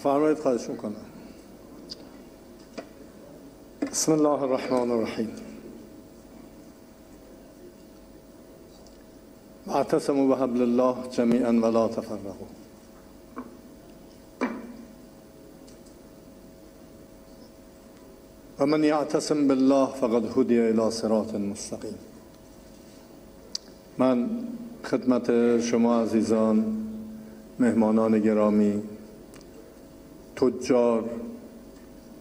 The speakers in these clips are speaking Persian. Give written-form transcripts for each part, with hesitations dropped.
بفرمایید، خواهش میکنم. بسم الله الرحمن الرحیم. واعتصموا بحبل الله جمیعا ولا تفرقوا. و من یعتصم بالله فقد هدی الی صراط مستقیم. من خدمت شما عزیزان، مهمانان گرامی، تجار،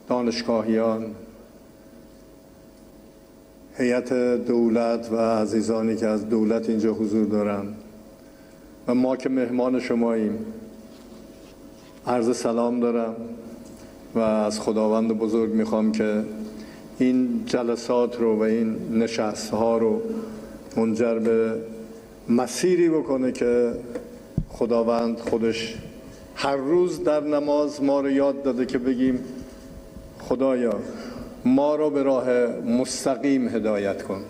دانشگاهیان، هیئت دولت و عزیزانی که از دولت اینجا حضور دارند و ما که مهمان شماییم، عرض سلام دارم و از خداوند بزرگ میخوام که این جلسات رو و این نشست‌ها رو منجر به مسیری بکنه که خداوند خودش هر روز در نماز ما رو یاد داده که بگیم خدایا ما رو به راه مستقیم هدایت کن.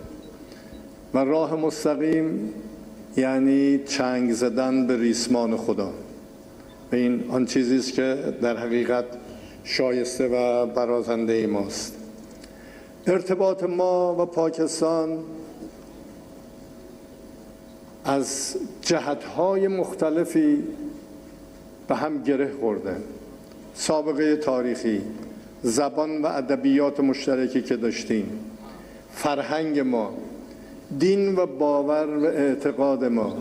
و راه مستقیم یعنی چنگ زدن به ریسمان خدا. و این آن چیزی است که در حقیقت شایسته و برازنده ماست. ارتباط ما و پاکستان از جهت‌های مختلفی به هم گره خورده. سابقه تاریخی، زبان و ادبیات مشترکی که داشتیم، فرهنگ ما، دین و باور و اعتقاد ما،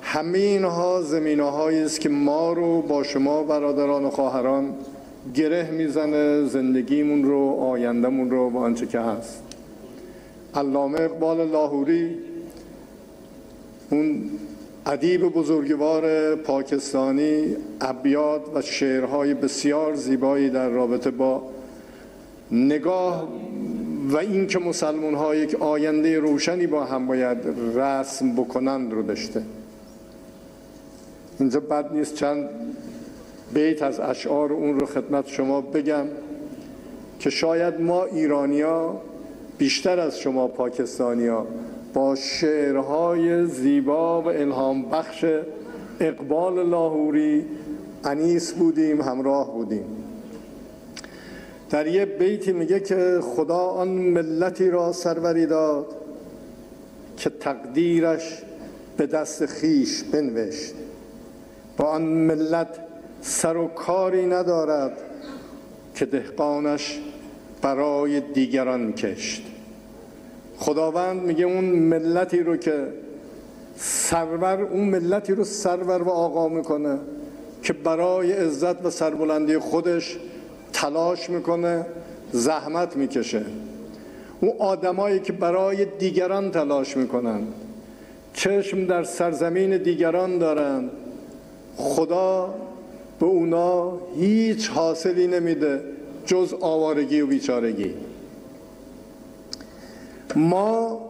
همه اینها زمینه‌هایی است که ما رو با شما برادران و خواهران گره میزنه، زندگیمون رو، آیندهمون رو و آنچه که هست. علامه اقبال لاهوری، اون ادیب بزرگوار پاکستانی، ابیات و شعرهای بسیار زیبایی در رابطه با نگاه و این که مسلمان‌ها یک آینده روشنی با هم باید رسم بکنند رو داشته. اینجا بد نیست چند بیت از اشعار اون رو خدمت شما بگم که شاید ما ایرانی‌ها بیشتر از شما پاکستانی‌ها با شعرهای زیبا و الهام بخش اقبال لاهوری انیس بودیم، همراه بودیم. در یه بیتی میگه که خدا آن ملتی را سروری داد که تقدیرش به دست خیش بنوشت، با آن ملت سر و کاری ندارد که دهقانش برای دیگران کشت. خداوند میگه اون ملتی رو که اون ملتی رو سرور و آقا میکنه که برای عزت و سربلندی خودش تلاش میکنه، زحمت میکشه. اون آدمایی که برای دیگران تلاش میکنن، چشم در سرزمین دیگران دارن، خدا به اونا هیچ حاصلی نمیده جز آوارگی و بیچارگی. ما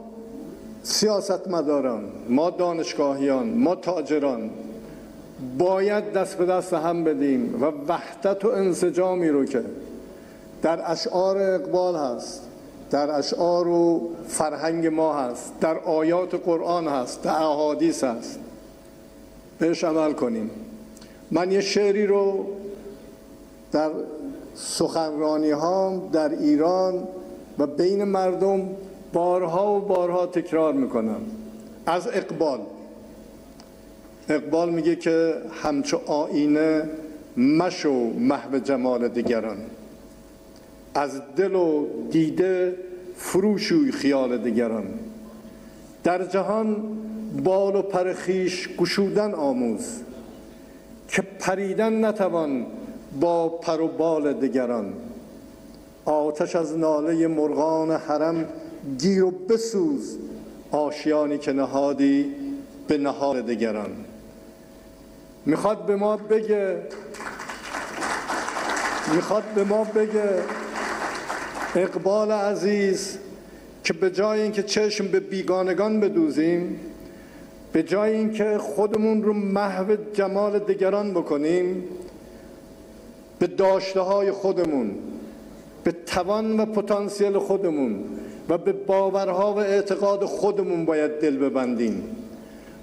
سیاستمداران، ما دانشگاهیان، ما تاجران باید دست به دست هم بدیم و وحدت و انسجامی رو که در اشعار اقبال هست، در اشعار و فرهنگ ما هست، در آیات قرآن هست، در احادیث هست، بهش عمل کنیم. من یه شعری رو در سخنرانی هام در ایران و بین مردم بارها و بارها تکرار میکنم از اقبال. اقبال میگه که همچو آینه مشو محو جمال دیگران، از دل و دیده فروشوی خیال دیگران، در جهان بال و پر خویش گشودن آموز که پریدن نتوان با پر و بال دیگران. آتش از ناله مرغان حرم گیر و بسوز، آشیانی که نهادی به نهاد دیگران. میخواد به ما بگه اقبال عزیز که به جای اینکه چشم به بیگانگان بدوزیم، به جای اینکه خودمون رو محو جمال دیگران بکنیم، به داشته‌های خودمون، به توان و پتانسیل خودمون و به باورها و اعتقاد خودمون باید دل ببندیم.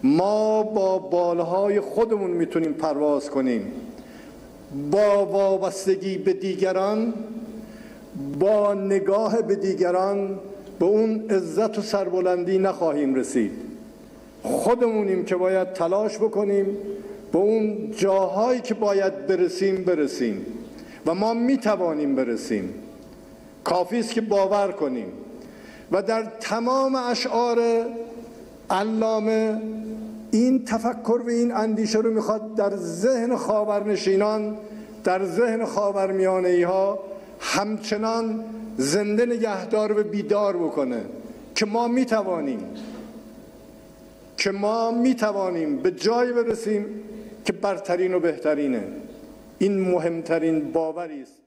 ما با بالهای خودمون میتونیم پرواز کنیم. با وابستگی به دیگران، با نگاه به دیگران به اون عزت و سربلندی نخواهیم رسید. خودمونیم که باید تلاش بکنیم به اون جاهایی که باید برسیم و ما میتوانیم برسیم. کافی است که باور کنیم. و در تمام اشعار علامه این تفکر و این اندیشه رو میخواد در ذهن خاورنشینان، در ذهن خاورمیانه‌ای ها همچنان زنده نگهدار و بیدار بکنه که ما میتوانیم به جایی برسیم که برترین و بهترینه. این مهمترین باوری است.